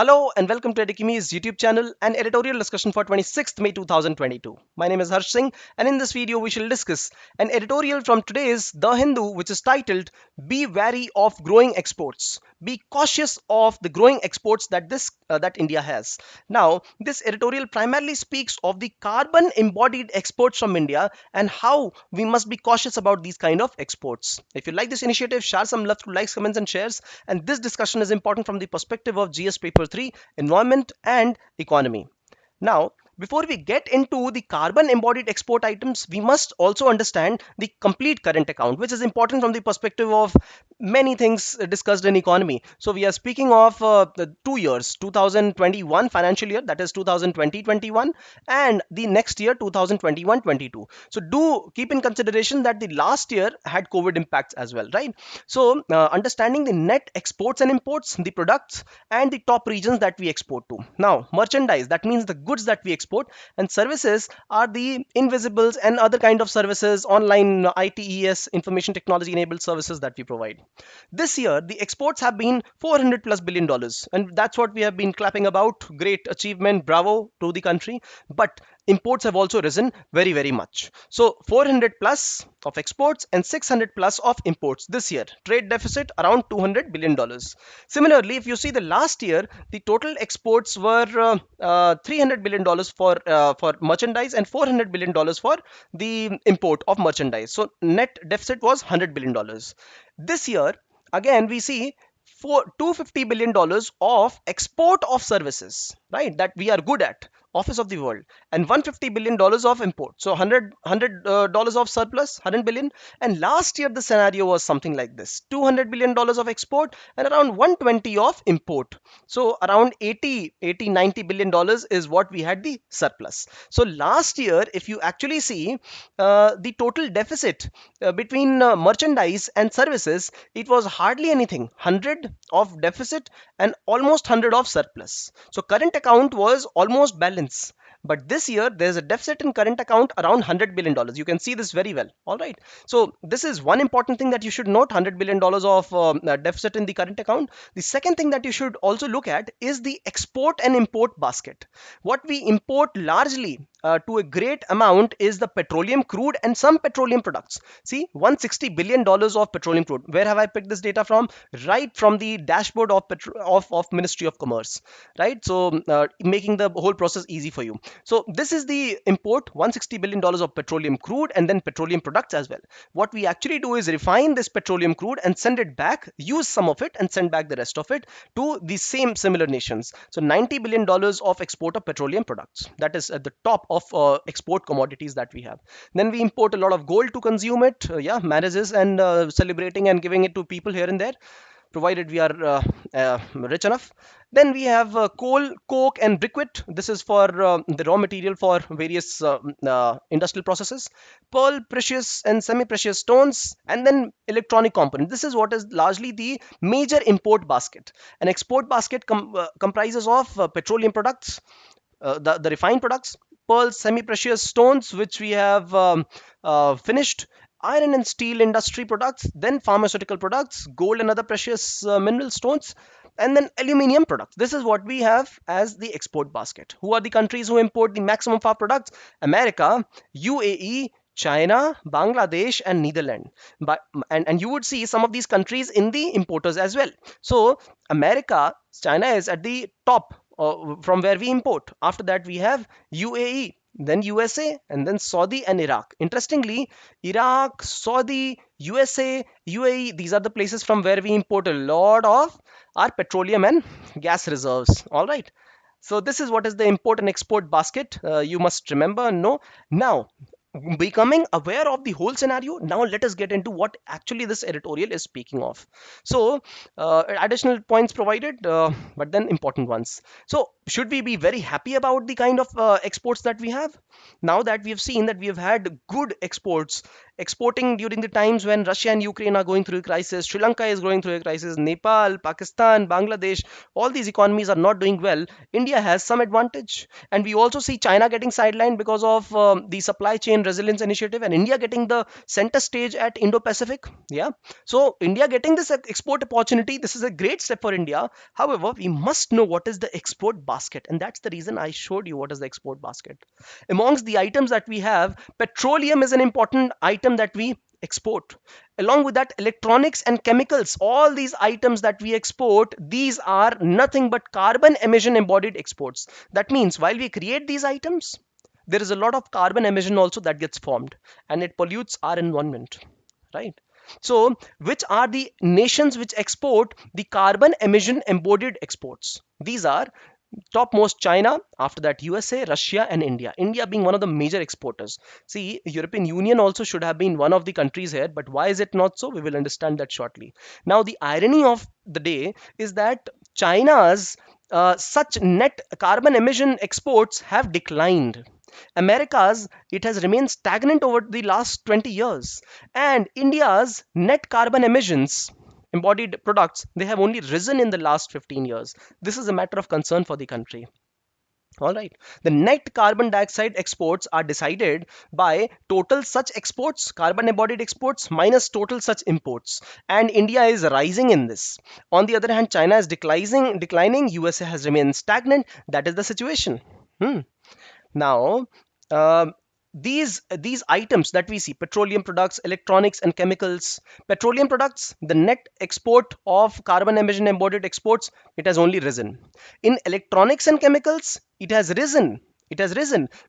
Hello and welcome to Edukemy's YouTube channel and editorial discussion for 26th May 2022. My name is Harsh Singh and in this video we shall discuss an editorial from today's The Hindu which is titled Be Wary of Growing Exports. Be cautious of the growing exports that India has. Now, this editorial primarily speaks of the carbon embodied exports from India and how we must be cautious about these kind of exports. If you like this initiative, share some love through likes, comments and shares. And this discussion is important from the perspective of GS paper 3, environment and economy. Now, before we get into the carbon embodied export items, we must also understand the complete current account, which is important from the perspective of many things discussed in economy. So we are speaking of the 2 years, 2021 financial year, that is 2020-21, and the next year 2021-22. So do keep in consideration that the last year had COVID impacts as well, right? So understanding the net exports and imports, the products and the top regions that we export to. Now, merchandise, that means the goods that we export, and services are the invisibles and other kind of services, online ITES, information technology enabled services that we provide. This year, the exports have been $400+ billion, and that's what we have been clapping about. Great achievement, bravo to the country. But imports have also risen very, very much. So 400 plus of exports and 600 plus of imports this year. Trade deficit around $200 billion. Similarly, if you see the last year, the total exports were $300 billion for merchandise and $400 billion for the import of merchandise. So net deficit was $100 billion. This year, again, we see for $250 billion of export of services, right? That we are good at, office of the world, and $150 billion of import. So $100 of surplus, 100 billion. And last year the scenario was something like this: $200 billion of export and around 120 of import. So around 90 billion dollars is what we had the surplus. So last year, if you actually see the total deficit between merchandise and services, it was hardly anything: 100 of deficit and almost 100 of surplus. So current account was almost balanced. But this year there's a deficit in current account around $100 billion. You can see this very well. All right. So this is one important thing that you should note: $100 billion of deficit in the current account. The second thing that you should also look at is the export and import basket. What we import largely to a great amount is the petroleum crude and some petroleum products. See, $160 billion of petroleum crude. Where have I picked this data from? Right from the dashboard of Ministry of Commerce, right? So making the whole process easy for you. So this is the import: $160 billion of petroleum crude and then petroleum products as well. What we actually do is refine this petroleum crude and send it back, use some of it and send back the rest of it to the same similar nations. So $90 billion of export of petroleum products. That is at the top of export commodities that we have. Then we import a lot of gold to consume it, marriages and celebrating and giving it to people here and there, provided we are rich enough. Then we have coal, coke and briquette. This is for the raw material for various industrial processes. Pearl, precious and semi-precious stones, and then electronic component. This is what is largely the major import basket. An export basket comprises of petroleum products, the refined products, pearls, semi-precious stones, which we have finished, iron and steel industry products, then pharmaceutical products, gold and other precious mineral stones, and then aluminium products. This is what we have as the export basket. Who are the countries who import the maximum of our products? America, UAE, China, Bangladesh, and Netherlands. And you would see some of these countries in the importers as well. So America, China is at the top from where we import. After that, we have UAE, then USA, and then Saudi and Iraq. Interestingly, Iraq, Saudi, USA, UAE, these are the places from where we import a lot of our petroleum and gas reserves. All right. So this is what is the import and export basket. You must remember, no. Now, becoming aware of the whole scenario, now let us get into what actually this editorial is speaking of. So additional points provided, but then important ones. So should we be very happy about the kind of exports that we have? Now that we have seen that we have had good exports, exporting during the times when Russia and Ukraine are going through a crisis, Sri Lanka is going through a crisis, Nepal, Pakistan, Bangladesh, all these economies are not doing well. India has some advantage. And we also see China getting sidelined because of the supply chain resilience initiative, and India getting the center stage at Indo-Pacific. Yeah. So India getting this export opportunity, this is a great step for India. However, we must know what is the export basket, and that's the reason I showed you what is the export basket. Amongst the items that we have, petroleum is an important item that we export. Along with that, electronics and chemicals, all these items that we export, these are nothing but carbon emission embodied exports. That means while we create these items, there is a lot of carbon emission also that gets formed, and it pollutes our environment, right? So which are the nations which export the carbon emission embodied exports? These are topmost: China, after that USA, Russia, and India. India being one of the major exporters. See, European Union also should have been one of the countries here, but why is it not so? We will understand that shortly. Now, the irony of the day is that China's such net carbon emission exports have declined. America's, it has remained stagnant over the last 20 years, and India's net carbon emissions embodied products, they have only risen in the last 15 years. This is a matter of concern for the country. All right. The net carbon dioxide exports are decided by total such exports, carbon embodied exports, minus total such imports. And India is rising in this. On the other hand, China is declining. USA has remained stagnant. That is the situation. Now, uh, these items that we see: petroleum products, electronics, and chemicals. Petroleum products, the net export of carbon emission embodied exports, it has only risen. In electronics and chemicals, it has risen,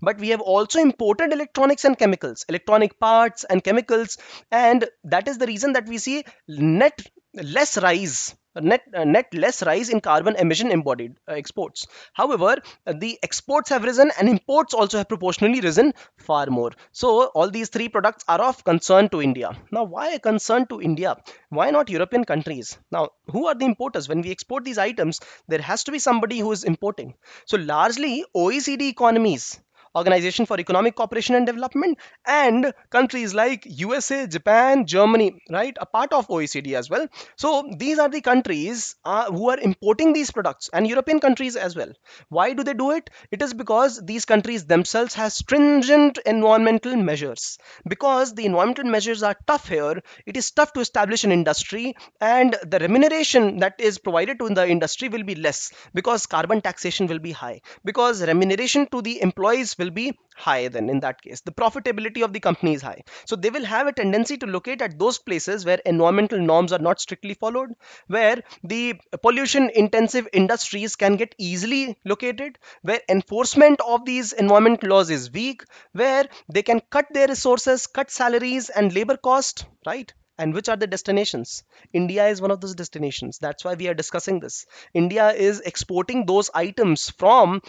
but we have also imported electronics and chemicals, electronic parts and chemicals, and that is the reason that we see net less rise net less rise in carbon emission embodied exports. However, the exports have risen and imports also have proportionally risen far more. So all these three products are of concern to India. Now, why a concern to India? Why not European countries? Now, who are the importers? When we export these items, there has to be somebody who is importing. So largely OECD economies, Organization for Economic Cooperation and Development, and countries like USA, Japan, Germany, right, a part of OECD as well. So these are the countries who are importing these products, and European countries as well. Why do they do it? It is because these countries themselves have stringent environmental measures. Because the environmental measures are tough here, it is tough to establish an industry, and the remuneration that is provided to the industry will be less, because carbon taxation will be high, because remuneration to the employees will be high. Then in that case, the profitability of the company is high, so they will have a tendency to locate at those places where environmental norms are not strictly followed, where the pollution intensive industries can get easily located, where enforcement of these environment laws is weak, where they can cut their resources, cut salaries and labor cost, right? And which are the destinations? India is one of those destinations. That's why we are discussing this. India is exporting those items from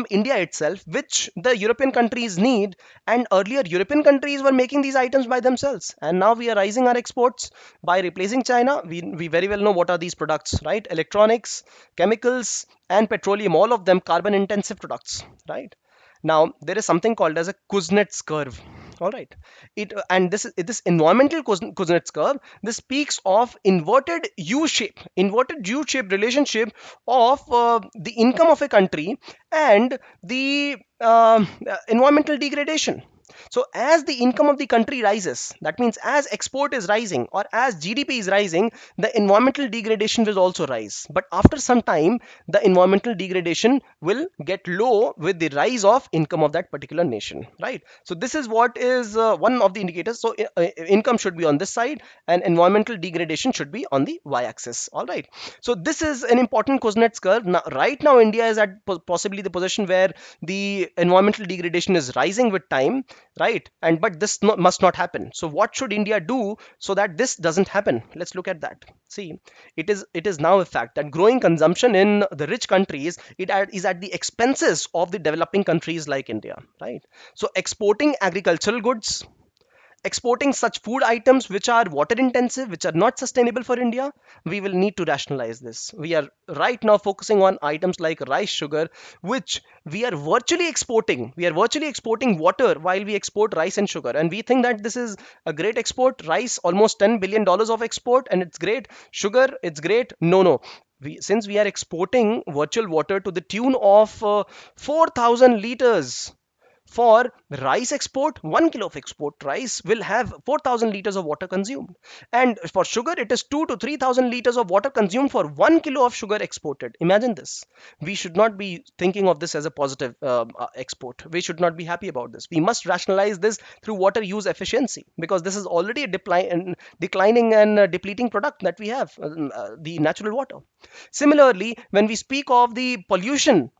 India itself, which the European countries need. And earlier, European countries were making these items by themselves. And now we are raising our exports by replacing China. We very well know what are these products, right? Electronics, chemicals, and petroleum, all of them carbon intensive products, right? Now, there is something called as a Kuznets curve. All right. This environmental Kuznets curve, this speaks of inverted U-shaped relationship of the income of a country and the environmental degradation. So as the income of the country rises, that means as export is rising or as GDP is rising, the environmental degradation will also rise. But after some time, the environmental degradation will get low with the rise of income of that particular nation, right? So this is what is one of the indicators. So income should be on this side and environmental degradation should be on the y-axis. All right. So this is an important Kuznets curve. Now, right now, India is at possibly the position where the environmental degradation is rising with time, right? And but this must not happen. So what should India do so that this doesn't happen? Let's look at that. See, it is now a fact that growing consumption in the rich countries is at the expenses of the developing countries like India, right? So exporting agricultural goods, exporting such food items which are water intensive, which are not sustainable for India, we will need to rationalize this. We are right now focusing on items like rice, sugar, which we are virtually exporting. We are virtually exporting water while we export rice and sugar. And we think that this is a great export. Rice, almost $10 billion of export, and it's great. Sugar, it's great. No, no. Since we are exporting virtual water to the tune of 4,000 liters for rice export, 1 kilo of export rice will have 4,000 liters of water consumed. And for sugar, it is 2 to 3,000 liters of water consumed for 1 kilo of sugar exported. Imagine this. We should not be thinking of this as a positive export. We should not be happy about this. We must rationalize this through water use efficiency, because this is already a declining and depleting product that we have, the natural water. Similarly, when we speak of the polluting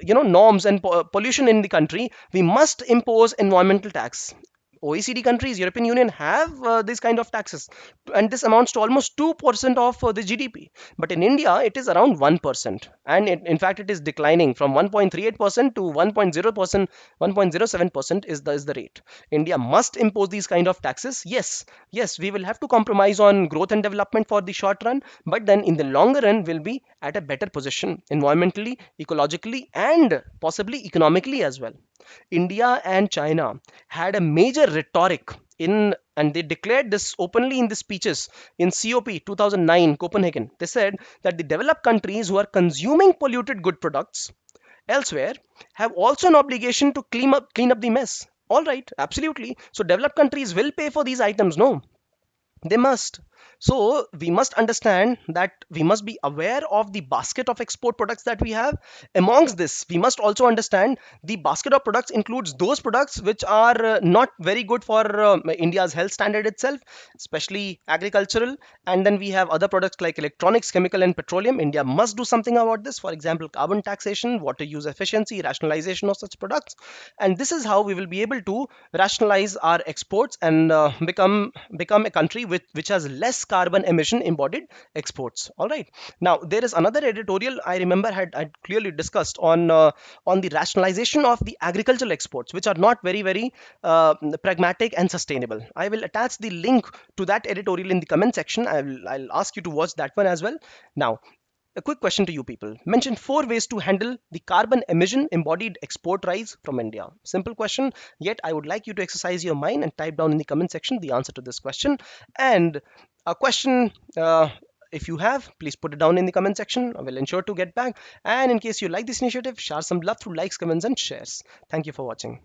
norms and pollution in the country, we must impose environmental tax. OECD countries, European Union have these kind of taxes, and this amounts to almost 2% of the GDP. But in India, it is around 1%, and in fact, it is declining from 1.38% to 1.0%, 1.07% is the rate. India must impose these kind of taxes. Yes, yes, we will have to compromise on growth and development for the short run, but then in the longer run, we'll be at a better position environmentally, ecologically, and possibly economically as well. India and China had a major rhetoric in, and they declared this openly in the speeches in COP 2009 Copenhagen. They said that the developed countries who are consuming polluted good products elsewhere have also an obligation to clean up the mess. All right, absolutely. So developed countries will pay for these items, no? They must. So we must understand that we must be aware of the basket of export products that we have. Amongst this, we must also understand the basket of products includes those products which are not very good for India's health standard itself, especially agricultural. And then we have other products like electronics, chemical, and petroleum. India must do something about this. For example, carbon taxation, water use efficiency, rationalization of such products. And this is how we will be able to rationalize our exports and become a country which has less carbon emission embodied exports. All right. Now there is another editorial I remember had clearly discussed on the rationalization of the agricultural exports, which are not very pragmatic and sustainable. I will attach the link to that editorial in the comment section. I'll ask you to watch that one as well. Now, a quick question to you people. Mention 4 ways to handle the carbon emission embodied export rise from India. Simple question, yet I would like you to exercise your mind and type down in the comment section the answer to this question. And a question, if you have, please put it down in the comment section. I will ensure to get back. And in case you like this initiative, share some love through likes, comments, and shares. Thank you for watching.